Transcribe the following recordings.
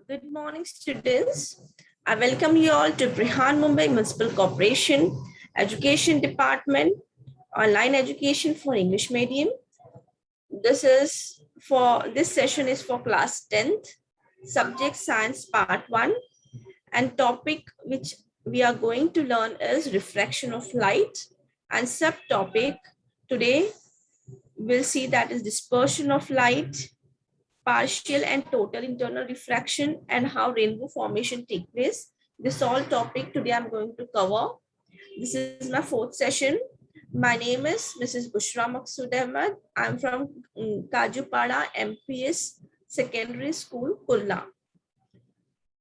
Good morning, students. I welcome you all to Brihan Mumbai Municipal Corporation Education Department, online education for English medium. This session is for class 10th, subject science part 1, and topic which we are going to learn is refraction of light, and subtopic today we'll see that is dispersion of light, partial and total internal refraction, and how rainbow formation take place. This all topic today I'm going to cover. This is my fourth session. My name is Mrs. Bushra Ahmed. I'm from Kajupada MPS Secondary School, Kurla.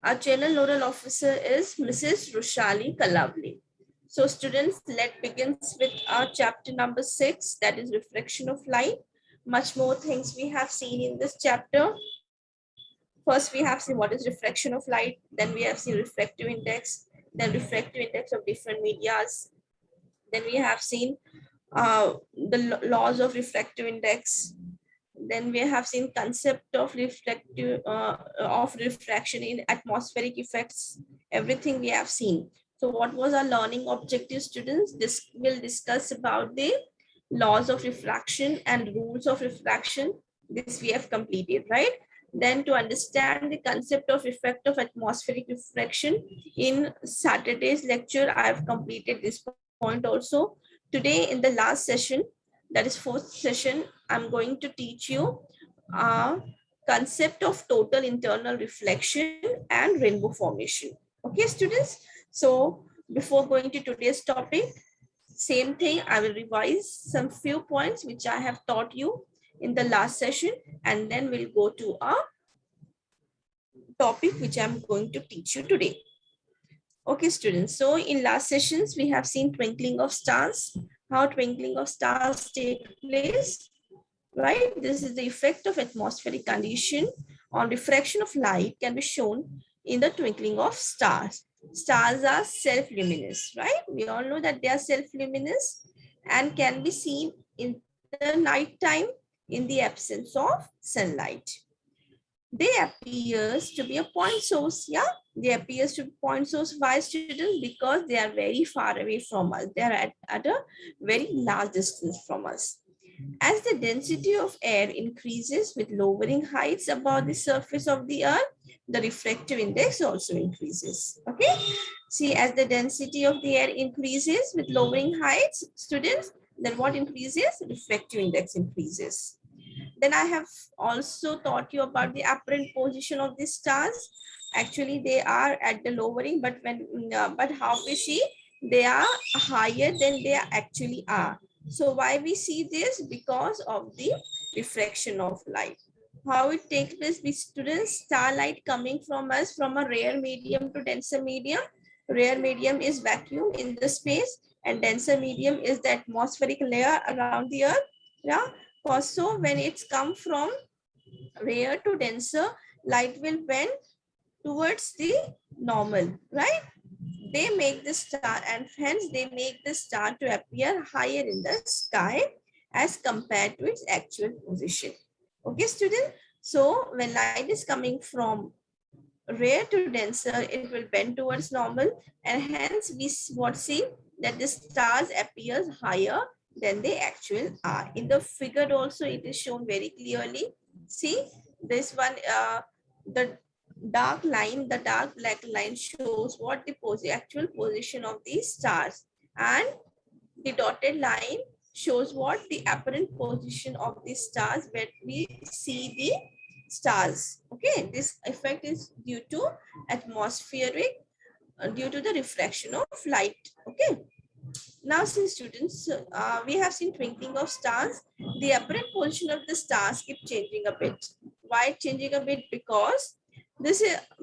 Our channel nodal officer is Mrs. Rushali Kalavli. So students, let's begin with our chapter number 6, that is refraction of light. Much more things we have seen in this chapter. First, we have seen what is refraction of light. Then we have seen refractive index, then refractive index of different medias. Then we have seen the laws of refractive index. Then we have seen concept of refraction in atmospheric effects. Everything we have seen. So what was our learning objective, students? This will discuss about the laws of refraction and rules of refraction. This we have completed, right? Then to understand the concept of effect of atmospheric refraction in Saturday's lecture, I have completed this point also. Today in the last session, that is fourth session, I'm going to teach you concept of total internal reflection and rainbow formation. Okay, students? So before going to today's topic, same thing, I will revise some few points which I have taught you in the last session, and then we'll go to a topic which I'm going to teach you today. Okay, students. So in last sessions, we have seen twinkling of stars, how twinkling of stars take place, right? This is the effect of atmospheric condition on refraction of light can be shown in the twinkling of stars. Stars are self-luminous, right? We all know that they are self-luminous and can be seen in the night time in the absence of sunlight. They appears to be a point source. Yeah, they appears to be point source. Why, students? Because they are very far away from us. They are at a very large distance from us. As the density of air increases with lowering heights above the surface of the earth, the refractive index also increases. Okay. See, as the density of the air increases with lowering heights, students, then what increases? Refractive index increases. Then I have also taught you about the apparent position of the stars. Actually, they are at the lowering, but but how we see they are higher than they actually are. So why we see this? Because of the refraction of light. How it takes place with students, starlight coming from us from a rare medium to denser medium. Rare medium is vacuum in the space, and denser medium is the atmospheric layer around the earth. Yeah. Also, when it's come from rare to denser, light will bend towards the normal, right? They make the star, and hence they make the star to appear higher in the sky as compared to its actual position. Okay, student? So when light is coming from rare to denser, it will bend towards normal, and hence we see that the stars appears higher than they actually are. In the figure also, it is shown very clearly. See, this one, the dark line, the dark black line shows what the actual position of these stars, and the dotted line shows what the apparent position of the stars where we see the stars. Okay, this effect is due to atmospheric, due to the refraction of light. Okay. Now, since students, we have seen twinkling of stars. The apparent position of the stars keep changing a bit. Why changing a bit? Because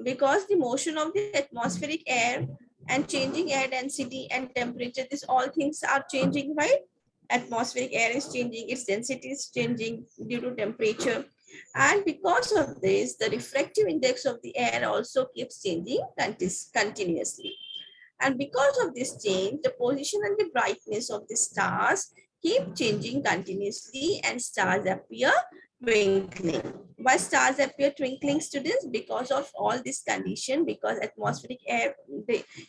because the motion of the atmospheric air and changing air density and temperature, these all things are changing, right? Atmospheric air is changing, its density is changing due to temperature. And because of this, the refractive index of the air also keeps changing continuously. And because of this change, the position and the brightness of the stars keep changing continuously, and stars appear twinkling. Why stars appear twinkling, students? Because of all this condition, because atmospheric air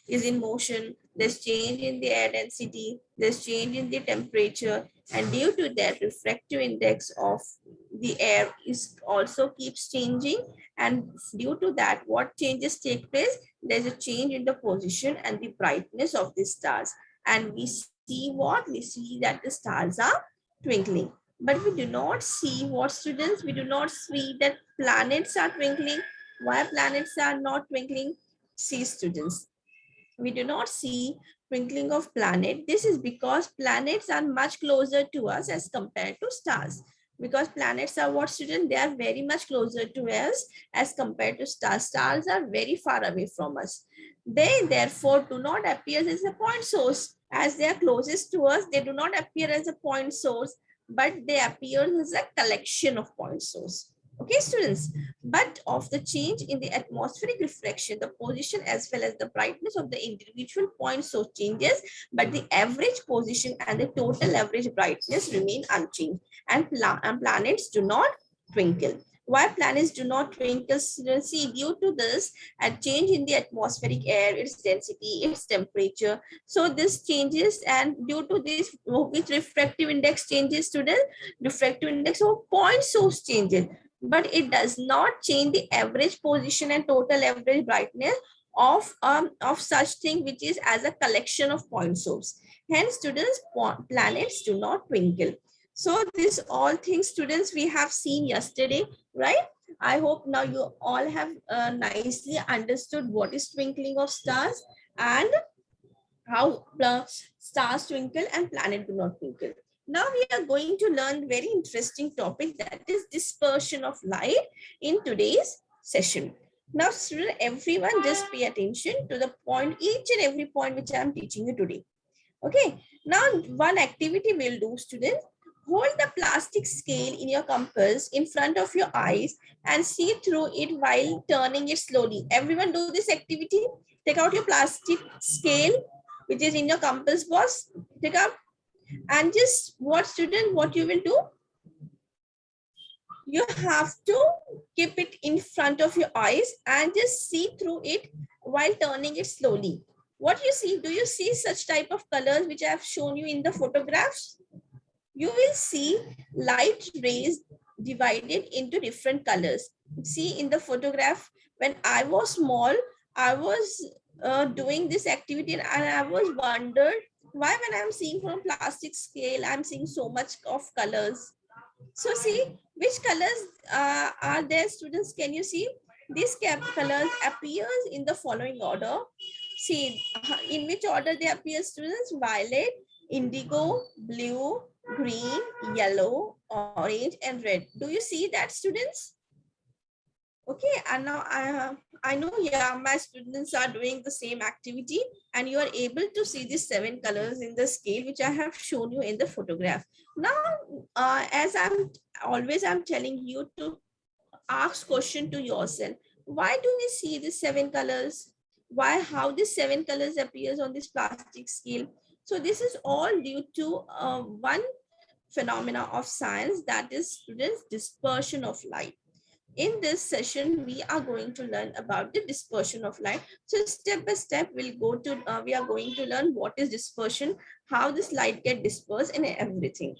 is in motion, there's change in the air density, there's change in the temperature, and due to that, refractive index of the air is also keeps changing, and due to that, what changes take place? There's a change in the position and the brightness of the stars, and we see what? We see that the stars are twinkling. But we do not see what, students? We do not see that planets are twinkling. Why planets are not twinkling? See, students, we do not see twinkling of planet. This is because planets are much closer to us as compared to stars. Because planets are what, student? They are very much closer to us as compared to stars. Stars are very far away from us. They therefore do not appear as a point source. As they are closest to us, they do not appear as a point source, but they appear as a collection of point source. Okay, students, but of the change in the atmospheric reflection, the position as well as the brightness of the individual point source changes, but the average position and the total average brightness remain unchanged, and planets do not twinkle. Why planets do not twinkle? See, due to this, a change in the atmospheric air, its density, its temperature. So this changes, and due to this, which refractive index changes, student? Refractive index of point source changes, but it does not change the average position and total average brightness of such thing which is as a collection of point source. Hence, students, planets do not twinkle. So this all things, students, we have seen yesterday, right? I hope now you all have nicely understood what is twinkling of stars and how stars twinkle and planet do not twinkle. Now we are going to learn very interesting topic, that is dispersion of light, in today's session. Now, student, everyone just pay attention to the point, each and every point which I am teaching you today. Okay. Now, one activity we'll do, students. Hold the plastic scale in your compass in front of your eyes and see through it while turning it slowly. Everyone do this activity. Take out your plastic scale, which is in your compass box. Take out. And just what, student, what you will do? You have to keep it in front of your eyes and just see through it while turning it slowly. What you see? Do you see such type of colors which I have shown you in the photographs? You will see light rays divided into different colors. See in the photograph, when I was small, I was doing this activity and I was wondered why when I'm seeing from plastic scale, I'm seeing so much of colors. So see, which colors are there, students? Can you see? These colors appears in the following order. See, in which order they appear, students? Violet, indigo, blue, green, yellow, orange, and red. Do you see that, students? Okay, and now I know, yeah, my students are doing the same activity, and you are able to see the 7 colors in the scale which I have shown you in the photograph. Now, as I'm telling you to ask question to yourself, why do we see the 7 colors? Why, how these 7 colors appears on this plastic scale? So this is all due to one phenomena of science, that is, students, dispersion of light. In this session, we are going to learn about the dispersion of light. So step by step, we are going to learn what is dispersion, how this light get dispersed, and everything.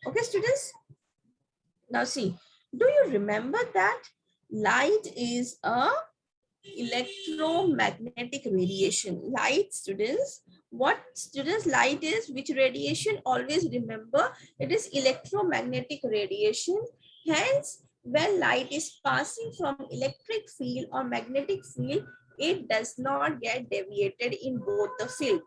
Okay, students? Now see, do you remember that light is a electromagnetic radiation? Light, students, what, students, light is which radiation? Always remember, it is electromagnetic radiation. Hence, when light is passing from electric field or magnetic field, it does not get deviated in both the field.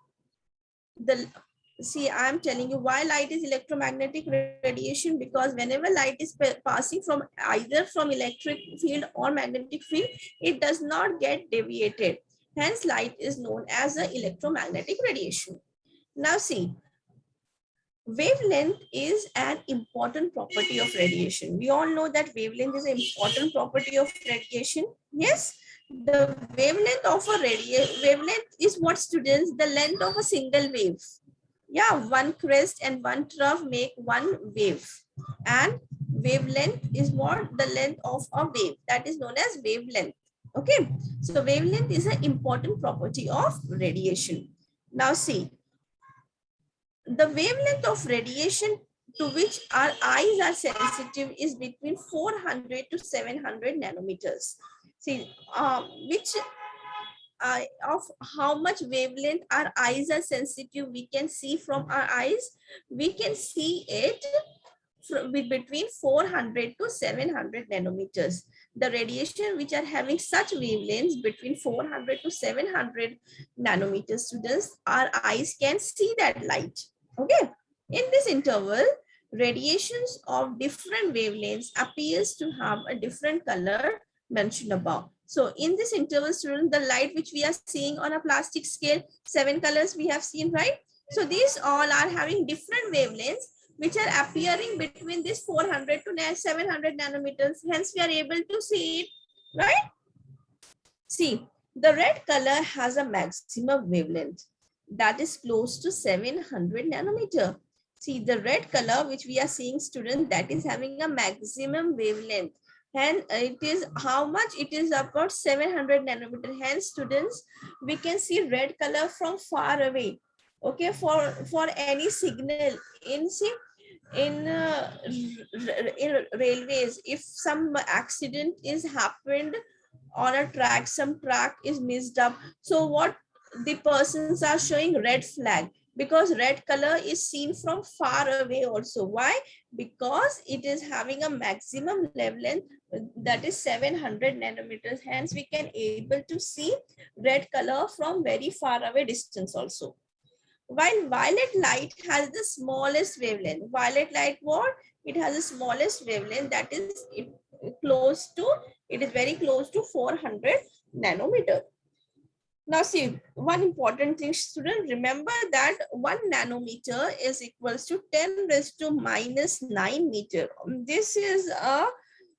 See, I'm telling you why light is electromagnetic radiation, because whenever light is passing from either from electric field or magnetic field, it does not get deviated. Hence, light is known as an electromagnetic radiation. Now see, wavelength is an important property of radiation. We all know that wavelength is an important property of radiation. Yes, the wavelength of a wavelength is what, students? The length of a single wave. Yeah, one crest and one trough make one wave. And wavelength is what? The length of a wave. That is known as wavelength. Okay. So wavelength is an important property of radiation. Now see, the wavelength of radiation to which our eyes are sensitive is between 400 to 700 nanometers. See, which of how much wavelength our eyes are sensitive, we can see from our eyes. We can see it from between 400 to 700 nanometers. The radiation which are having such wavelengths between 400 to 700 nanometers, students, our eyes can see that light. Okay. In this interval, radiations of different wavelengths appears to have a different color mentioned above. So in this interval, students, the light which we are seeing on a plastic scale, 7 colors we have seen, right? So these all are having different wavelengths which are appearing between this 400 to 700 nanometers. Hence, we are able to see it, right? See, the red color has a maximum wavelength that is close to 700 nanometer. See, the red color which we are seeing, student, that is having a maximum wavelength. And it is how much? It is about 700 nanometer. Hence, students, we can see red color from far away. Okay, for any signal in railways, if some accident is happened on a track, some track is messed up, so what the persons are showing? Red flag, because red color is seen from far away also. Why? Because it is having a maximum wavelength that is 700 nanometers. Hence we can able to see red color from very far away distance also. While violet light has the smallest wavelength. Violet light, what? It has the smallest wavelength, that is it is very close to 400 nanometer. Now see, one important thing, student, remember that 1 nanometer is equals to 10 raised to minus 9 meter. This is a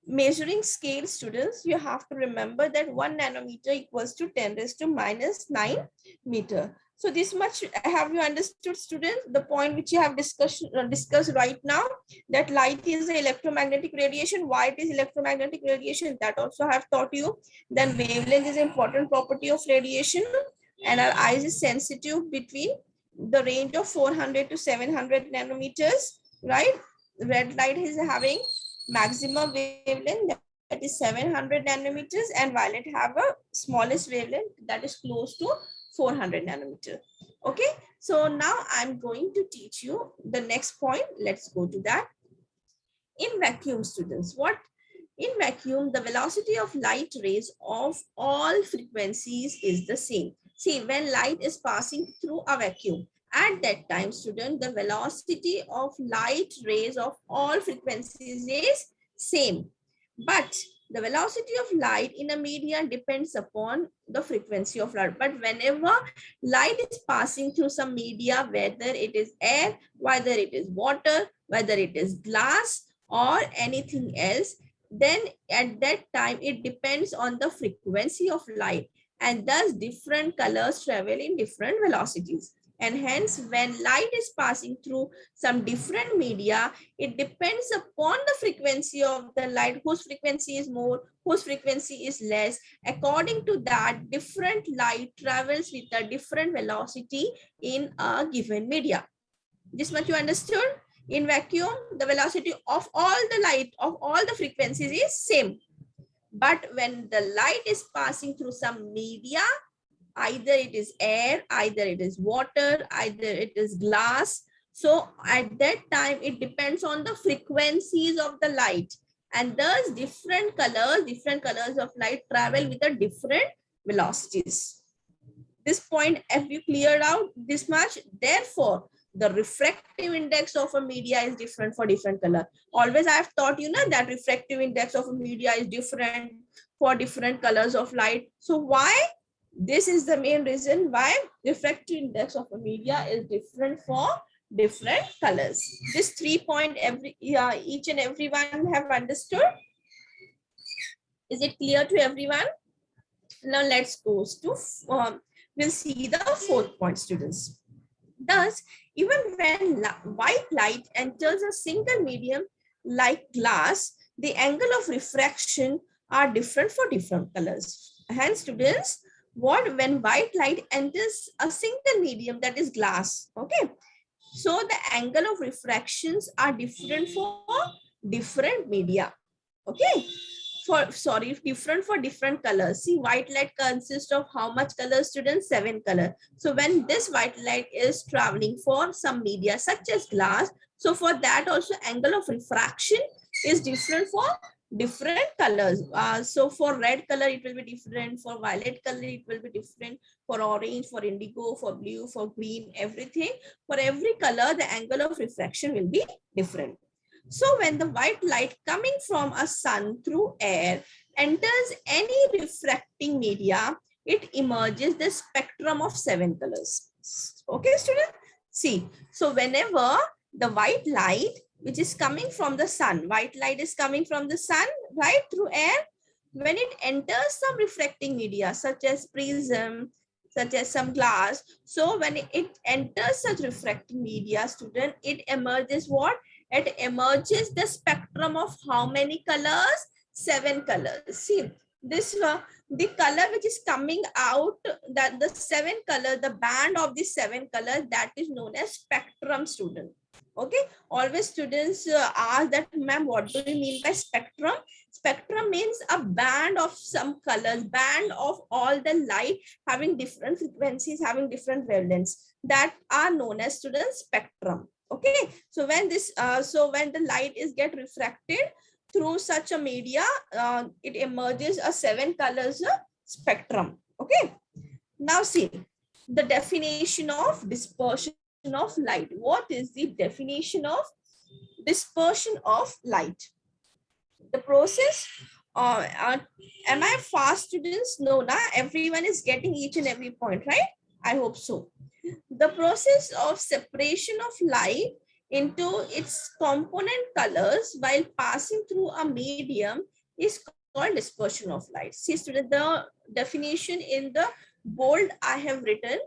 measuring scale, students. You have to remember that 1 nanometer equals to 10 raised to minus 9 meter. So this much have you understood, students? The point which you have discussed right now, that light is electromagnetic radiation. Why it is electromagnetic radiation? That also I have taught you. Then wavelength is an important property of radiation, and our eyes is sensitive between the range of 400 to 700 nanometers, right? Red light is having maximum wavelength, that is 700 nanometers, and violet have a smallest wavelength that is close to 400 nanometer. Okay, so now I'm going to teach you the next point. Let's go to that. In vacuum, students, what? In vacuum, the velocity of light rays of all frequencies is the same. See, when light is passing through a vacuum, at that time, student, the velocity of light rays of all frequencies is same. But the velocity of light in a medium depends upon the frequency of light. But whenever light is passing through some media, whether it is air, whether it is water, whether it is glass or anything else, then at that time it depends on the frequency of light, and thus different colors travel in different velocities. And hence, when light is passing through some different media, it depends upon the frequency of the light, whose frequency is more, whose frequency is less. According to that, different light travels with a different velocity in a given media. This much you understood? In vacuum, the velocity of all the light of all the frequencies is same. But when the light is passing through some media, either it is air, either it is water, either it is glass. So at that time, it depends on the frequencies of the light. And thus different colors of light travel with a different velocities. This point, have you cleared out this much? Therefore, the refractive index of a media is different for different color. Always I have taught you that refractive index of a media is different for different colors of light. So why? This is the main reason why refractive index of a media is different for different colors. This 3 point each and everyone have understood. Is it clear to everyone? Now let's go to we'll see the 4th point, students. Thus, even when white light enters a single medium, like glass, the angle of refraction are different for different colors. Hence, students, when white light enters a single medium, that is glass, okay, so the angle of refractions are different for different media, okay, different for different colors. See, white light consists of how much colors, students? 7 color. So when this white light is traveling for some media such as glass, so for that also angle of refraction is different for different colors. So for red color it will be different, for violet color it will be different, for orange, for indigo, for blue, for green, everything, for every color the angle of refraction will be different. So when the white light coming from a sun through air enters any refracting media, it emerges the spectrum of 7 colors. Okay, student? See, so whenever the white light which is coming from the sun, white light is coming from the sun, right, through air, when it enters some refracting media such as prism, such as some glass, so when it enters such refracting media, student, it emerges what? It emerges the spectrum of how many colors? 7 colors. See, this the color which is coming out, that the 7 color, the band of the 7 colors, that is known as spectrum, student. Okay, always students ask that, ma'am, what do you mean by spectrum? Spectrum means a band of some colors, band of all the light having different frequencies, having different wavelengths, that are known as, students, spectrum. Okay, so when this so when the light is get refracted through such a media, it emerges a 7 colors spectrum. Okay, now see the definition of dispersion of light. What is the definition of dispersion of light? The process, am I fast, students? No, na, everyone is getting each and every point, right? I hope so. The process of separation of light into its component colors while passing through a medium is called dispersion of light. See, student, the definition in the bold I have written,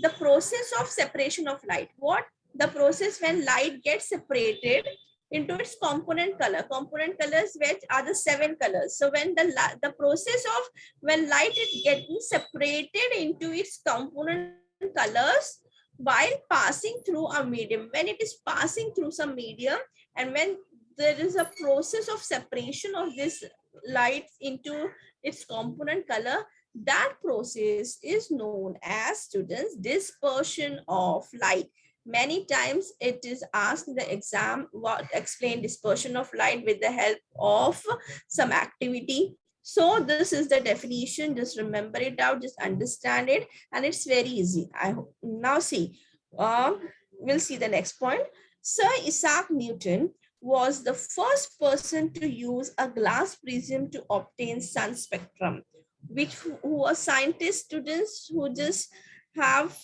the process of separation of light. What? The process when light gets separated into its component colors, which are the 7 colors. So when the process of when light is getting separated into its component colors while passing through a medium, when it is passing through some medium, and when there is a process of separation of this light into its component color, that process is known as, students, dispersion of light. Many times it is asked in the exam, what explain dispersion of light with the help of some activity. So this is the definition. Just remember it out, just understand it, and it's very easy. I hope. Now see, we'll see the next point. Sir Isaac Newton was the first person to use a glass prism to obtain sun spectrum, which who are scientist students who just have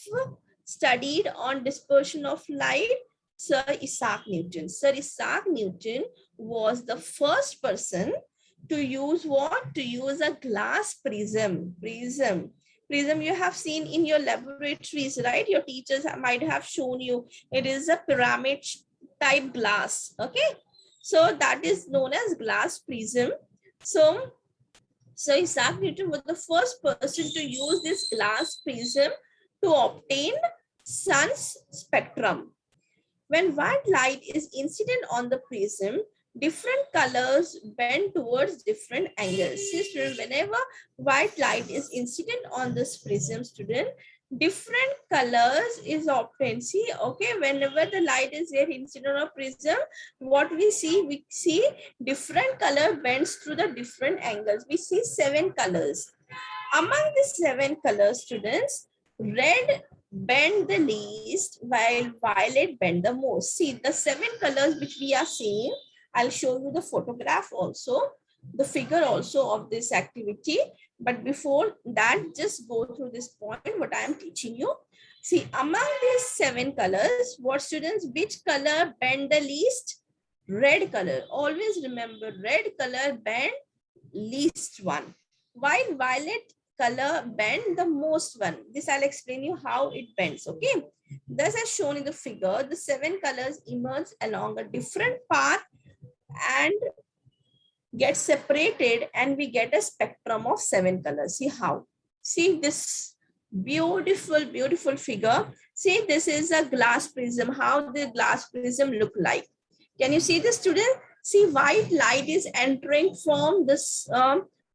studied on dispersion of light? Sir Isaac Newton. Sir Isaac Newton was the first person to use what? To use a glass prism. Prism you have seen in your laboratories, right? Your teachers might have shown you. It is a pyramid type glass. Okay, so that is known as glass prism. So Isaac Newton was the first person to use this glass prism to obtain sun's spectrum. When white light is incident on the prism, different colors bend towards different angles. See, student, whenever white light is incident on this prism, student, different colors is obtained. See, okay, whenever the light is there incident on a prism, what we see different color bends through the different angles. We see 7 colors. Among the 7 colors, students, red bend the least while violet bend the most. See, the 7 colors which we are seeing, I'll show you the photograph also, the figure also of this activity. But before that, just go through this point, what I am teaching you. See, among these 7 colors, what, students, which color bend the least? Red color. Always remember, red color bend least one, while violet color bend the most one. This I'll explain you how it bends. Okay, thus as shown in the figure, the 7 colors emerge along a different path and get separated, and we get a spectrum of 7 colors. See how? See this beautiful, beautiful figure. See, this is a glass prism. How the glass prism look like? Can you see this, student? See, white light is entering from this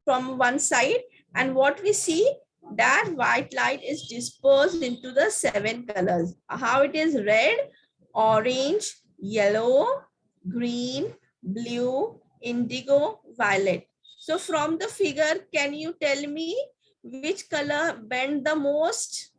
from one side, and what we see, that white light is dispersed into the 7 colors. How it is? Red, orange, yellow, green, blue, indigo, violet. So from the figure, can you tell me which color bend the most?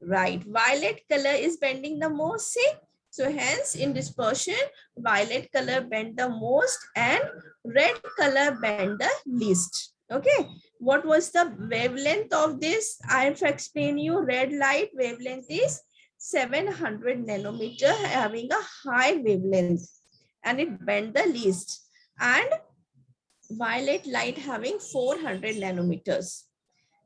Right, violet color is bending the most. See, so hence in dispersion, violet color bend the most and red color bend the least. Okay, what was the wavelength of this? I have explained you. Red light wavelength is 700 nanometer, having a high wavelength, and it bend the least. And violet light having 400 nanometers,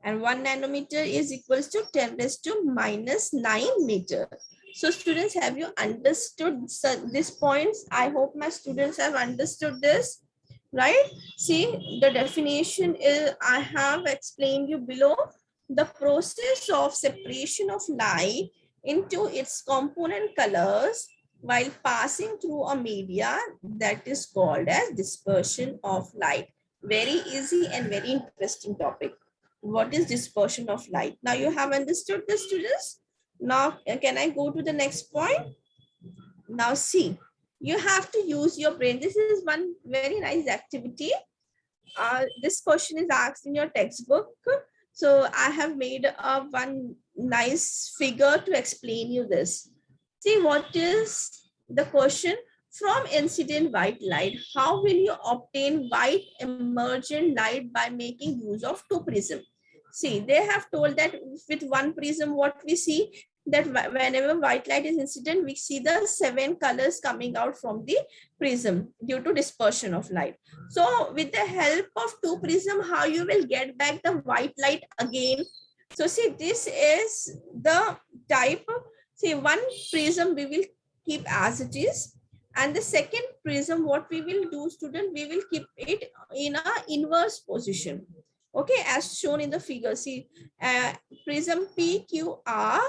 and 1 nanometer is equals to 10 raised to minus 9 meter. So students, have you understood these points? I hope my students have understood this, right? See, the definition is, I have explained you below. The process of separation of light into its component colors while passing through a media, that is called as dispersion of light. Very easy and very interesting topic. What is dispersion of light? Now you have understood this, students. Now can I go to the next point? Now see, you have to use your brain. This is one very nice activity. This question is asked in your textbook. So I have made one nice figure to explain you this. See, what is the question? From incident white light, how will you obtain white emergent light by making use of 2 prisms? See, they have told that with 1 prism, what we see, that whenever white light is incident, we see the 7 colors coming out from the prism due to dispersion of light. So with the help of 2 prism, how you will get back the white light again? So see, this is the type. See, 1 prism we will keep as it is, and the second prism, what we will do, student, we will keep it in a inverse position. Okay, as shown in the figure. See, prism PQR,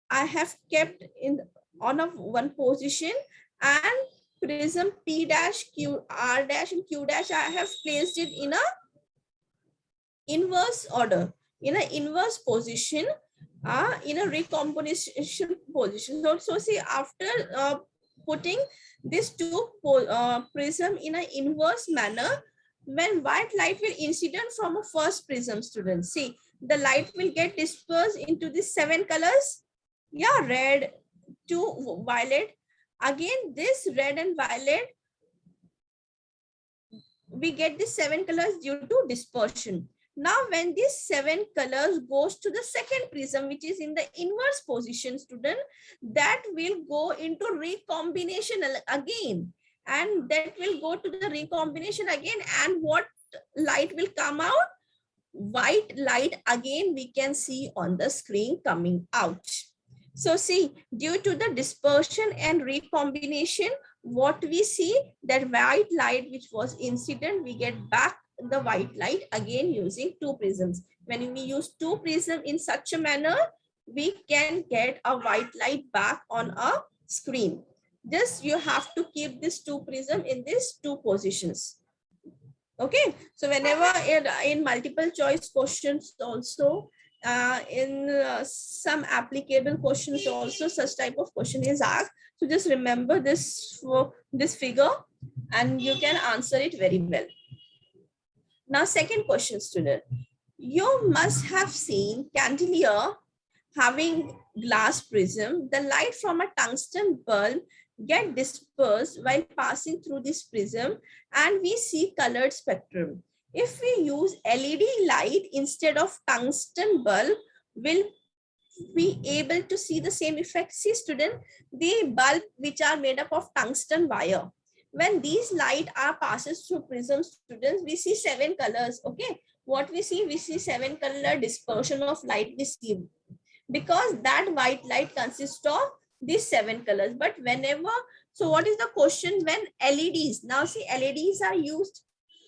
I have kept in on a 1 position, and prism P dash Q R dash and Q dash, I have placed it in a inverse order, in an inverse position, in a recombination position. So see, after putting these 2 prism in an inverse manner, when white light will incident from a first prism, students, see, the light will get dispersed into the 7 colors. Yeah, red to violet. Again, this red and violet, we get the 7 colors due to dispersion. Now, when these 7 colors goes to the second prism, which is in the inverse position, student, that will go into recombination again, and that will go to the recombination again, and what light will come out? White light again we can see on the screen coming out. So see, due to the dispersion and recombination, what we see, that white light which was incident, we get back the white light again using 2 prisms. When we use 2 prisms in such a manner, we can get a white light back on a screen. Just you have to keep this 2 prism in these 2 positions. Okay, so whenever in multiple choice questions also, in some applicable questions also, such type of question is asked. So just remember this for this figure, and you can answer it very well. Now, second question, student. You must have seen cantilever having glass prism. The light from a tungsten bulb get dispersed while passing through this prism, and we see colored spectrum. If we use LED light instead of tungsten bulb, will be able to see the same effect? See, student, the bulb which are made up of tungsten wire, when these light are passes through prism, students, we see 7 colors. Okay, what we see 7 color dispersion of light we see, because that white light consists of these 7 colors. But whenever So what is the question when LEDs? Now see, LEDs are used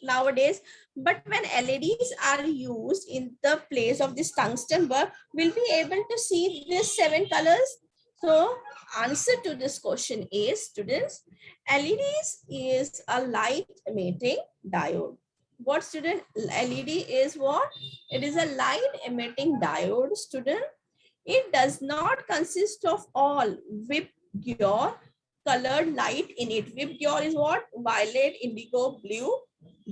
nowadays, but when LEDs are used in the place of this tungsten bulb, we'll be able to see these 7 colors. So answer to this question is, students, LEDs is a light emitting diode. What, student? LED is what? It is a light emitting diode, student. It does not consist of all VIBGYOR colored light in it. VIBGYOR is what? Violet, indigo, blue,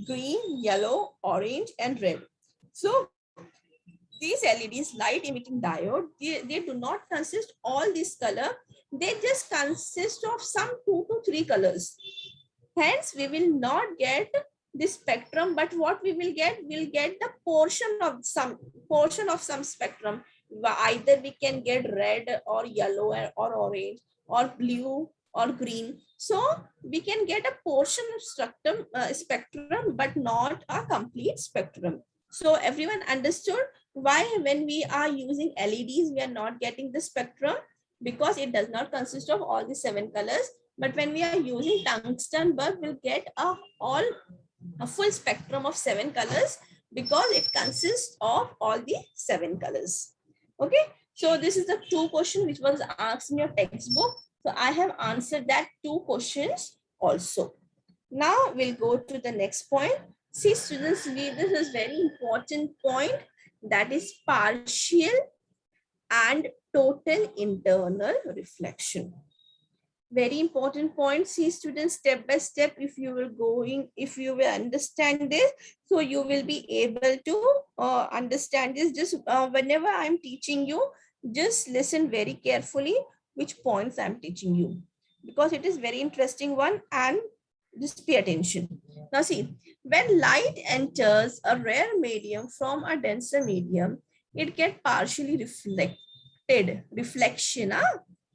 green, yellow, orange, and red. So these LEDs, light emitting diode, they do not consist all this color. They just consist of some 2 to 3 colors. Hence, we will not get the spectrum, but what we will get, we'll get the portion of some spectrum. Either we can get red or yellow or orange or blue or green. So we can get a portion of spectrum, but not a complete spectrum. So everyone understood why when we are using LEDs, we are not getting the spectrum, because it does not consist of all the 7 colors. But when we are using tungsten bulb, we'll get a full spectrum of 7 colors, because it consists of all the 7 colors. Okay, so this is the 2 question which was asked in your textbook. So I have answered that 2 questions also. Now we'll go to the next point. See, students, this is very important point, that is partial and total internal reflection. Very important point. See, students, step by step, if you will understand this, so you will be able to understand this. Just whenever I'm teaching you, just listen very carefully which points I'm teaching you, because it is very interesting one, and just pay attention. Now see, when light enters a rare medium from a denser medium, it gets partially reflection.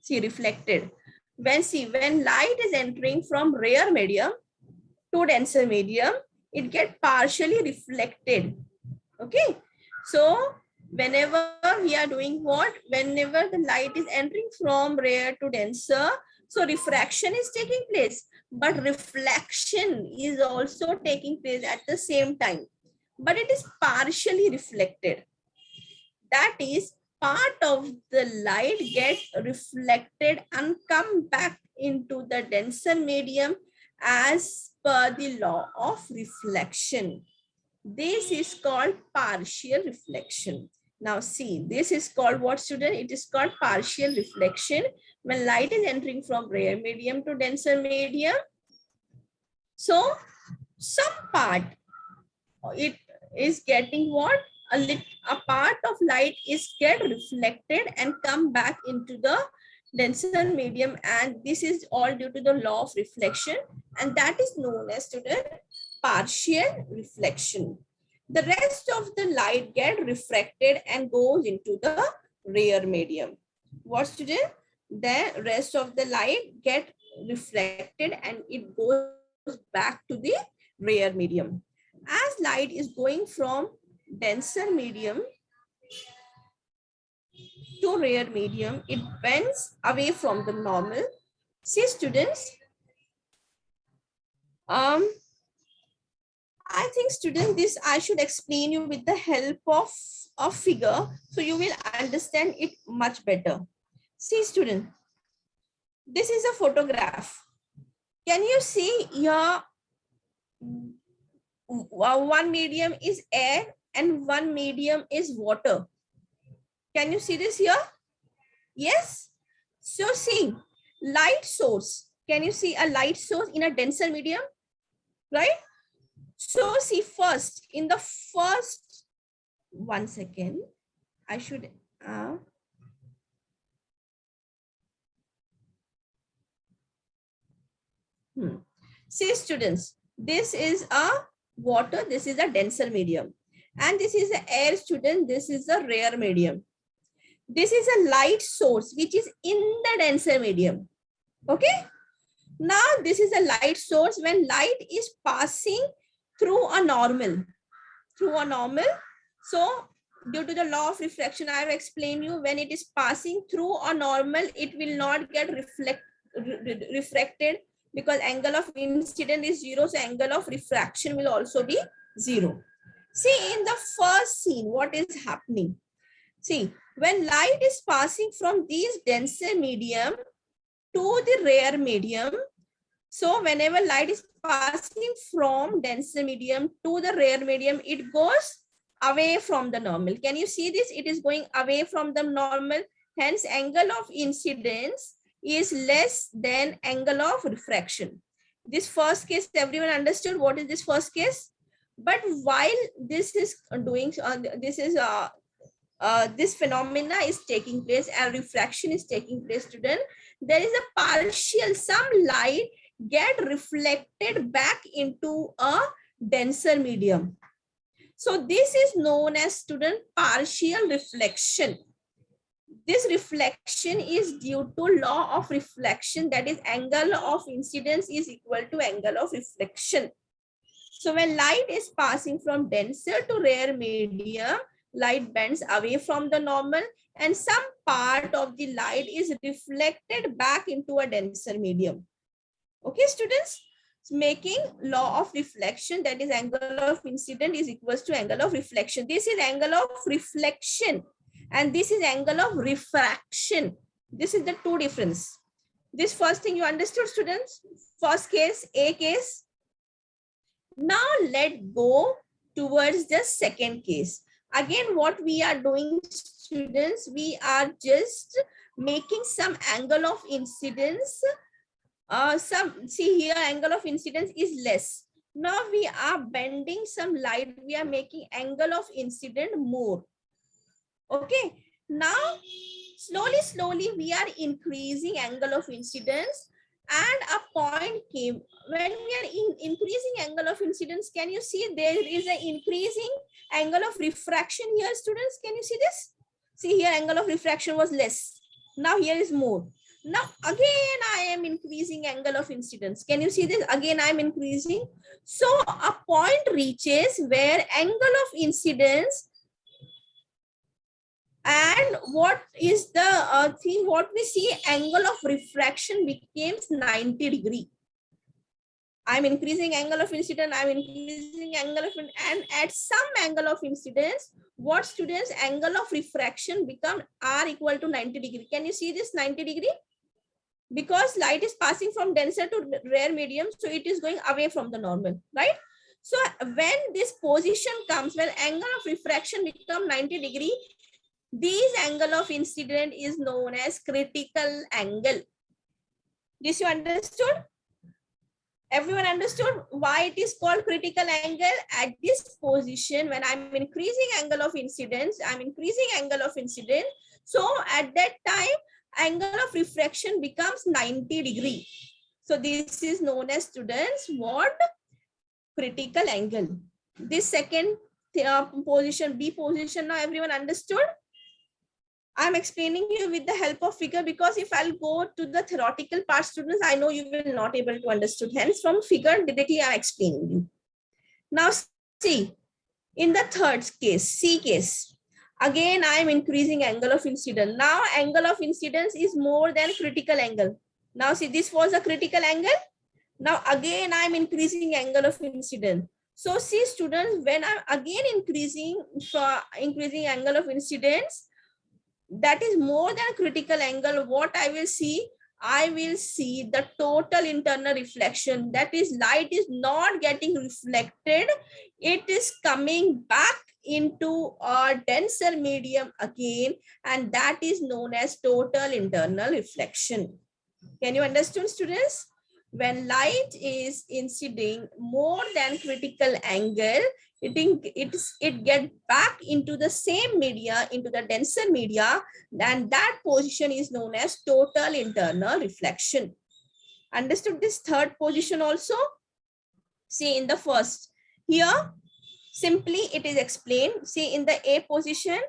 See, reflected. When light is entering from rare medium to denser medium, it gets partially reflected. Okay, so whenever we are doing what? Whenever the light is entering from rare to denser, so refraction is taking place, but reflection is also taking place at the same time, but it is partially reflected. That is, part of the light get reflected and come back into the denser medium as per the law of reflection. This is called partial reflection. Now see, this is called what, student? It is called partial reflection when light is entering from rare medium to denser medium. So some part, it is getting what? A part of light is get reflected and come back into the denser medium, and this is all due to the law of reflection, and that is known as, student, partial reflection. The rest of the light get refracted and goes into the rare medium. What, student? The rest of the light get reflected and it goes back to the rare medium. As light is going from denser medium to rare medium, it bends away from the normal. See, students, I think, student, this I should explain you with the help of a figure, so you will understand it much better. See, student, this is a photograph. Can you see here? One medium is air and one medium is water. Can you see this here? Yes. So see, light source. Can you see a light source in a denser medium? Right? So see, first, in the first, 1 second, I should, see, students, this is a water, this is a denser medium, and this is the air, student, this is a rare medium. This is a light source which is in the denser medium. Okay, now this is a light source. When light is passing through a normal, so due to the law of refraction, I have explained you, when it is passing through a normal, it will not get refracted? Because angle of incident is 0, so angle of refraction will also be 0. See, in the first scene, what is happening? See, when light is passing from this denser medium to the rare medium, so whenever light is passing from denser medium to the rare medium, it goes away from the normal. Can you see this? It is going away from the normal. Hence, angle of incidence is less than angle of refraction. This first case, everyone understood what is this first case? But while this is doing, this phenomena is taking place and refraction is taking place, student, there is a partial, some light get reflected back into a denser medium. So this is known as, student, partial reflection. This reflection is due to law of reflection, that is angle of incidence is equal to angle of reflection. So when light is passing from denser to rare medium, light bends away from the normal and some part of the light is reflected back into a denser medium. Okay, students, making law of reflection, that is angle of incident is equals to angle of reflection. This is angle of reflection and this is angle of refraction. This is the two difference. This first thing you understood, students, first case, A case. Now let go towards the second case. Again, what we are doing, students, we are just making some angle of incidence. See here, angle of incidence is less. Now we are bending some light. We are making angle of incident more. Okay. Now, slowly, we are increasing angle of incidence. And a point came when we are increasing angle of incidence. Can you see there is an increasing angle of refraction here, students? Can you see this? See here, angle of refraction was less. Now here is more. Now again I am increasing angle of incidence. Can you see this? Again I am increasing. So a point reaches where angle of incidence and what is the thing, what we see, angle of refraction becomes 90 degree. I'm increasing angle of incidence, I'm increasing angle of, and at some angle of incidence, what, students, angle of refraction become R equal to 90 degree. Can you see this 90 degree? Because light is passing from denser to rare medium, so it is going away from the normal, right? So when this position comes, when angle of refraction become 90 degree, this angle of incident is known as critical angle. This you understood? Everyone understood why it is called critical angle? At this position, when I'm increasing angle of incidence, I'm increasing angle of incidence. So at that time, angle of refraction becomes 90 degree. So this is known as, students, what? Critical angle. This second position, B position, now everyone understood? I'm explaining you with the help of figure, because if I'll go to the theoretical part, students, I know you will not able to understand. Hence, from figure directly I'm explaining you. Now see, in the third case, C case, again I am increasing angle of incidence. Now angle of incidence is more than critical angle. Now see, this was a critical angle. Now again I am increasing angle of incidence. So see, students, when I'm again increasing angle of incidence, that is more than critical angle, what I will see? I will see the total internal reflection. That is, light is not getting reflected. It is coming back into a denser medium again, and that is known as total internal reflection. Can you understand, students? When light is inciding more than critical angle, it get back into the same media, into the denser media, and that position is known as total internal reflection. Understood this third position also? See, in the first, here simply it is explained. See, in the A position,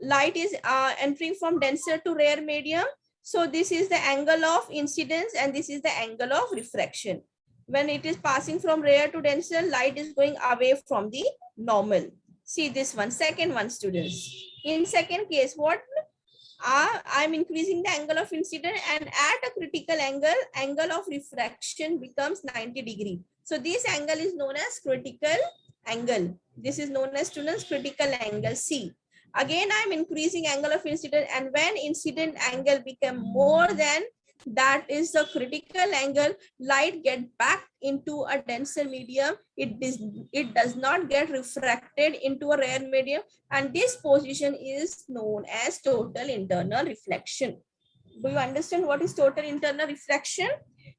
light is entering from denser to rare medium. So this is the angle of incidence and this is the angle of refraction. When it is passing from rare to denser, light is going away from the normal. See this one, second one, students. In second case, what? I'm increasing the angle of incidence, and at a critical angle, angle of refraction becomes 90 degree. So this angle is known as critical angle. This is known as, students, critical angle C. Again, I'm increasing angle of incidence, and when incident angle become more than that is the critical angle, light get back into a denser medium. It does not get refracted into a rare medium, and this position is known as total internal reflection. Do you understand what is total internal reflection?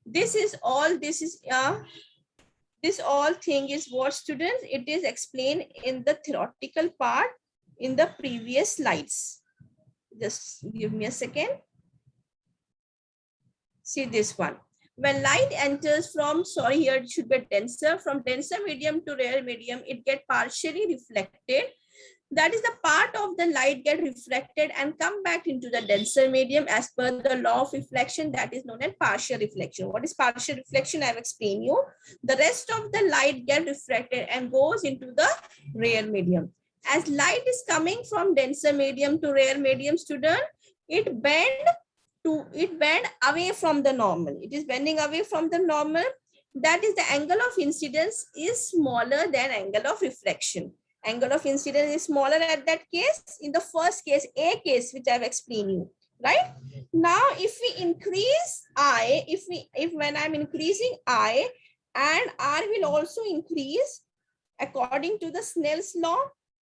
This is all, this all thing is what, students, it is explained in the theoretical part in the previous slides. Just give me a second. See this one. When light enters from, sorry, here it should be denser, from denser medium to rare medium, it get partially reflected. That is the part of the light get refracted and come back into the denser medium as per the law of reflection, that is known as partial reflection. What is partial reflection? I have explained you. The rest of the light get refracted and goes into the rare medium. As light is coming from denser medium to rare medium, student, it bend away from the normal. It is bending away from the normal. That is, the angle of incidence is smaller than angle of reflection. Angle of incidence is smaller at that case. In the first case, A case, which I have explained you, right? Now, if we increase I, if when I'm increasing I, and R will also increase according to the Snell's law,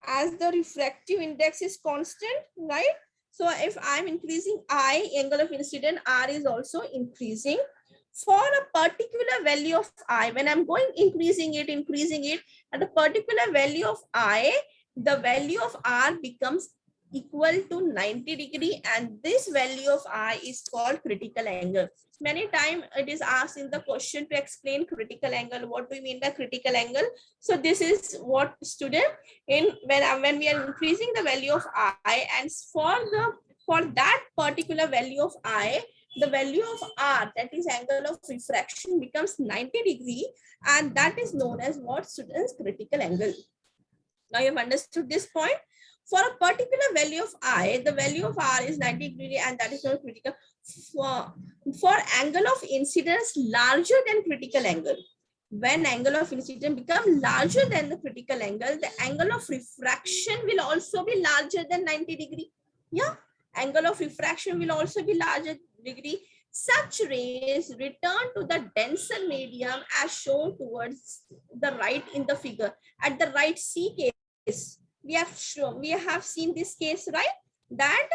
as the refractive index is constant, right? So if I'm increasing I, angle of incidence, R is also increasing. For a particular value of I, when I'm going increasing it, at a particular value of I, the value of R becomes equal to 90 degree, and this value of I is called critical angle. Many times it is asked in the question to explain critical angle. What do you mean by critical angle? So this is what, student, in when we are increasing the value of I, and for that particular value of I, the value of R, that is angle of refraction, becomes 90 degree, and that is known as what, students? Critical angle. Now you have understood this point. For a particular value of I, the value of R is 90 degree, and that is not critical. For angle of incidence larger than critical angle, when angle of incidence becomes larger than the critical angle, the angle of refraction will also be larger than 90 degree. Yeah, angle of refraction will also be larger degree. Such rays return to the denser medium as shown towards the right in the figure. At the right C case, we have seen this case, right? That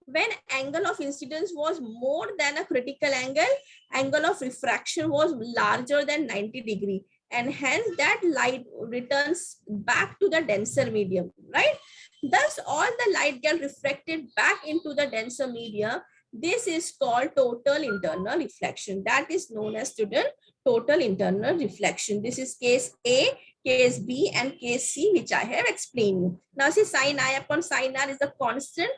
when angle of incidence was more than a critical angle, angle of refraction was larger than 90 degree, and hence that light returns back to the denser medium, right? Thus all the light gets refracted back into the denser medium. This is called total internal reflection. That is known as, student, total internal reflection. This is case A, case B, and case C, which I have explained. Now see, sin I upon sin R is a constant.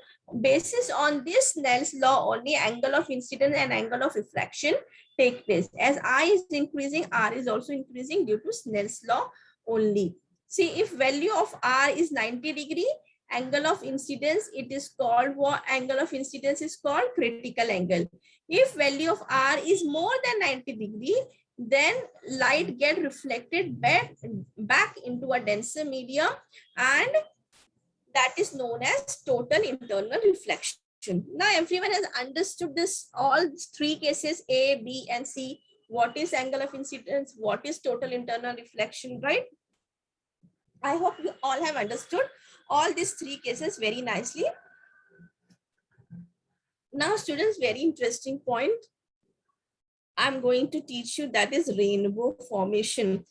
Basis on this Snell's law, only angle of incidence and angle of refraction take place. As I is increasing, R is also increasing due to Snell's law only. See, if value of R is 90 degree, angle of incidence, it is called what? Angle of incidence is called critical angle. If value of R is more than 90 degree, then light get reflected back into a denser medium, and that is known as total internal reflection. Now everyone has understood this, all three cases, A, B, and C. What is angle of incidence? What is total internal reflection, right? I hope you all have understood all these three cases very nicely. Now students, very interesting point I'm going to teach you, that is rainbow formation.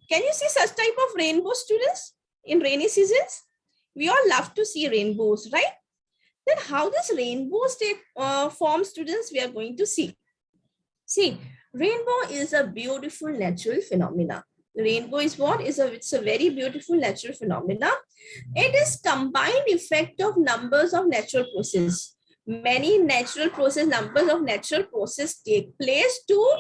Can you see such type of rainbow, students, in rainy seasons? We all love to see rainbows, right? Then how does rainbows take form, students? We are going to see. See, rainbow is a beautiful natural phenomena. Rainbow is what? It's a very beautiful natural phenomena. It is combined effect of numbers of natural processes. Many numbers of natural processes take place to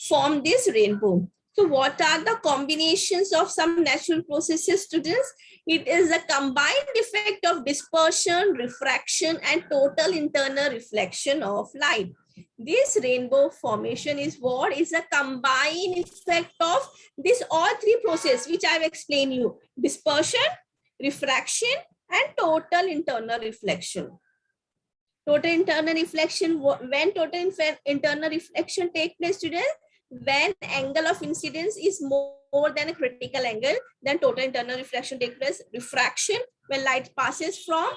form this rainbow. So what are the combinations of some natural processes, students? It is a combined effect of dispersion, refraction, and total internal reflection of light. This rainbow formation is what is a combined effect of this all three processes, which I have explained you: dispersion, refraction, and total internal reflection. Total internal reflection, when total internal reflection take place, students, when angle of incidence is more than a critical angle, then total internal reflection takes place. Refraction, when light passes from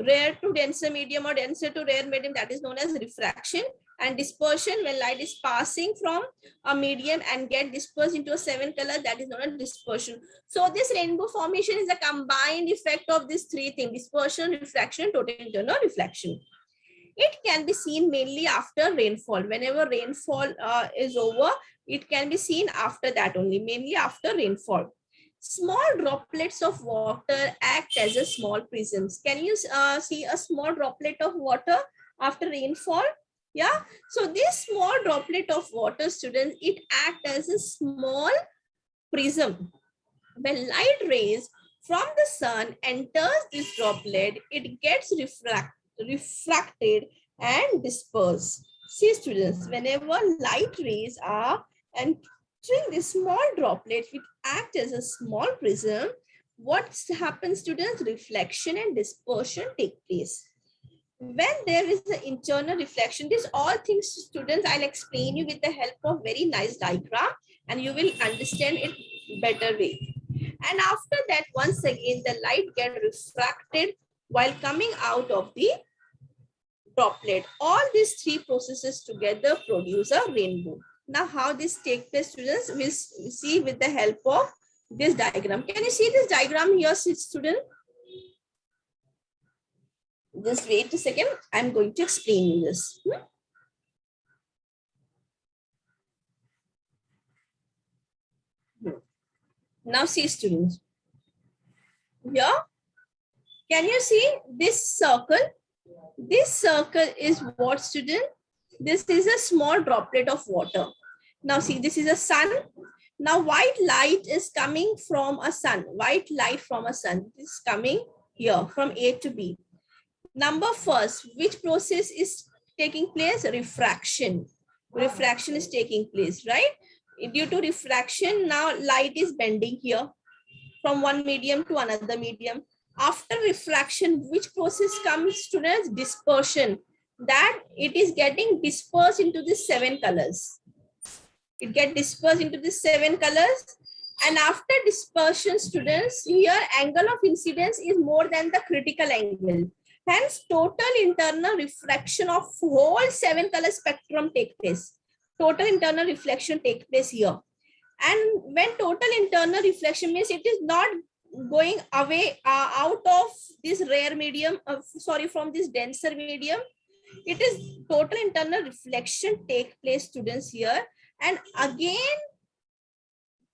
rare to denser medium or denser to rare medium, that is known as refraction. And dispersion, when light is passing from a medium and get dispersed into a seven color, that is known as dispersion. So this rainbow formation is a combined effect of these three things: dispersion, refraction, total internal reflection. It can be seen mainly after rainfall. Whenever rainfall is over, it can be seen after that only, mainly after rainfall. Small droplets of water act as a small prisms. Can you see a small droplet of water after rainfall? Yeah. So this small droplet of water, students, it acts as a small prism. When light rays from the sun enters this droplet, it gets refracted and dispersed. See, students, whenever light rays are entering this small droplet, it acts as a small prism. What happens, students? Reflection and dispersion take place. When there is an internal reflection, these all things, students, I'll explain you with the help of very nice diagram, and you will understand it better way. And after that, once again, the light gets refracted while coming out of the droplet. All these three processes together produce a rainbow. Now, how this takes place, students, we'll see with the help of this diagram. Can you see this diagram here, student? Just wait a second. I'm going to explain you this. Now, see, students. Here, can you see this circle? This circle is what, student? This is a small droplet of water. Now, see, this is a sun. Now, white light is coming from a sun. White light from a sun is coming here from A to B. Number first, which process is taking place? Refraction. Refraction is taking place, right? Due to refraction, now light is bending here from one medium to another medium. After refraction, which process comes, students? Dispersion. That it is getting dispersed into the seven colors. It gets dispersed into the seven colors. And after dispersion, students, here angle of incidence is more than the critical angle. Hence, total internal reflection of whole seven color spectrum take place. Total internal reflection take place here. And when total internal reflection means it is not going away out of this rare medium, from this denser medium. It is total internal reflection take place, students, here. And again,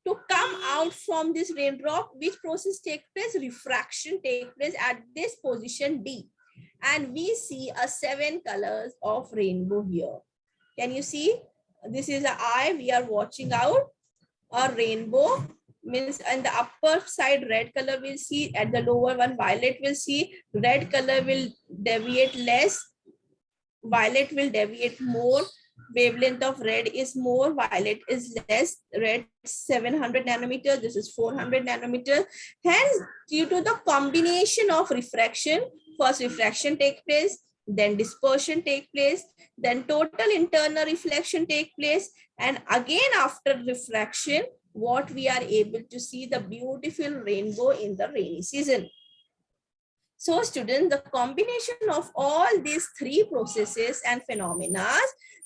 to come out from this raindrop, which process take place? Refraction take place at this position D. And we see a seven colors of rainbow here. Can you see? This is an eye. We are watching out a rainbow. Means on the upper side, red color will see. At the lower one, violet will see. Red color will deviate less. Violet will deviate more. Wavelength of red is more, violet is less. Red 700 nanometers, this is 400 nanometers. Hence, due to the combination of refraction, first refraction take place, then dispersion take place, then total internal reflection take place, and again after refraction, what we are able to see the beautiful rainbow in the rainy season. So students, the combination of all these three processes and phenomena,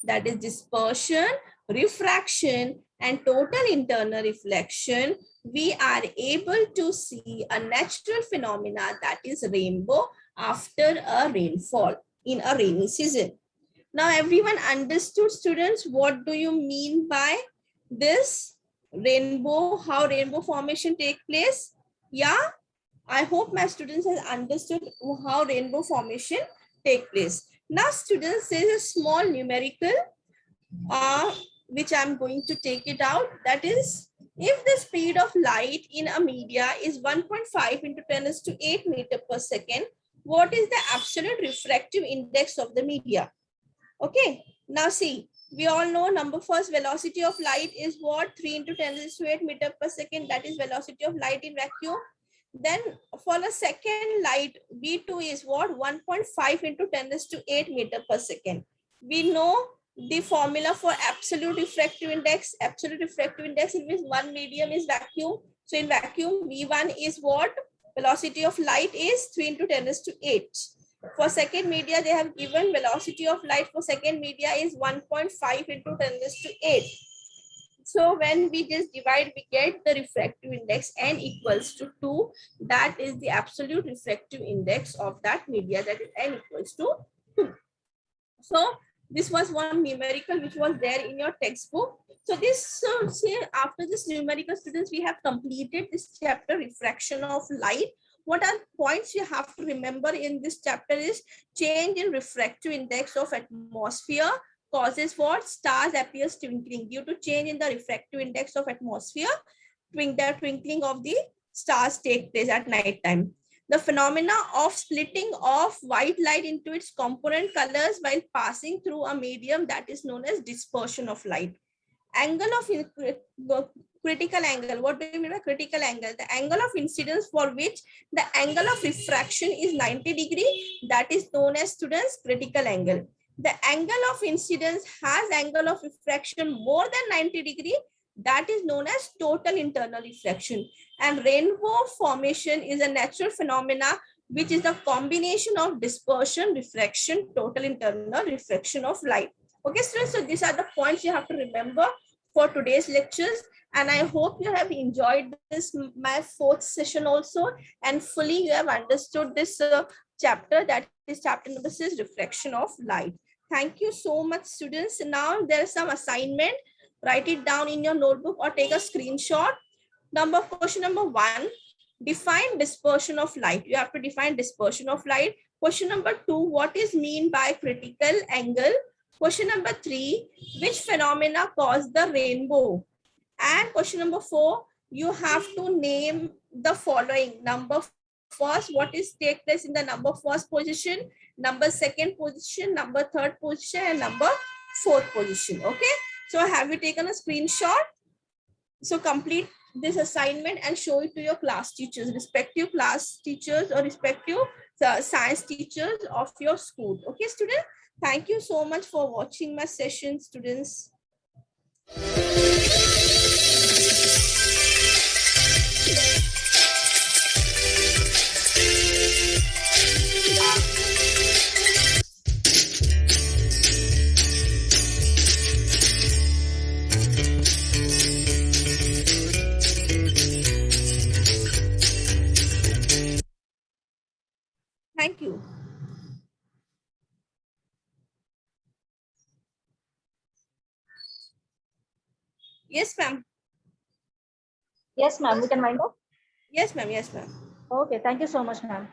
that is dispersion, refraction, and total internal reflection, we are able to see a natural phenomena, that is rainbow, after a rainfall in a rainy season. Now everyone understood, students, what do you mean by this rainbow, how rainbow formation take place? Yeah, I hope my students have understood how rainbow formation take place. Now students, there is a small numerical which I'm going to take it out. That is, if the speed of light in a media is 1.5 into 10 raised to 8 meter per second, what is the absolute refractive index of the media? Okay, now see, we all know number first velocity of light is what? 3 into 10 raised to 8 meter per second. That is velocity of light in vacuum. Then for the second light, V2 is what? 1.5 into 10 raised to 8 meter per second. We know the formula for absolute refractive index. Absolute refractive index means one medium is vacuum. So in vacuum, V1 is what? Velocity of light is 3 into 10 raised to 8. For second media, they have given velocity of light for second media is 1.5 into 10 raised to 8. So when we just divide, we get the refractive index n equals to 2. That is the absolute refractive index of that media, that is n equals to 2. So this was one numerical which was there in your textbook. So this, say after this numerical, students, we have completed this chapter, refraction of light. What are points you have to remember in this chapter is change in refractive index of atmosphere causes what? Stars appears twinkling. Due to change in the refractive index of atmosphere, the twinkling of the stars take place at night time. The phenomena of splitting of white light into its component colors while passing through a medium, that is known as dispersion of light. Angle of critical angle. What do you mean by critical angle? The angle of incidence for which the angle of refraction is 90 degree, that is known as, students, critical angle. The angle of incidence has angle of refraction more than 90 degree, that is known as total internal refraction. And rainbow formation is a natural phenomena which is the combination of dispersion, refraction, total internal refraction of light. Okay, students, so these are the points you have to remember for today's lectures. And I hope you have enjoyed this, my fourth session also, and fully you have understood this chapter, that is chapter number 6, refraction of light. Thank you so much, students. Now there is some assignment. Write it down in your notebook or take a screenshot. Question number 1, define dispersion of light. You have to define dispersion of light. Question number 2, what is mean by critical angle? Question number 3, which phenomena cause the rainbow? And question number 4, you have to name the following. Number first, what is take place in the number first position, number second position, number third position, and number fourth position. Okay, so have you taken a screenshot? So complete this assignment and show it to your class teachers, respective class teachers or respective science teachers of your school. Okay, students, thank you so much for watching my session, students. Thank you. Yes, ma'am. Yes, ma'am. We can wind up. Yes, ma'am. Yes, ma'am. Okay. Thank you so much, ma'am.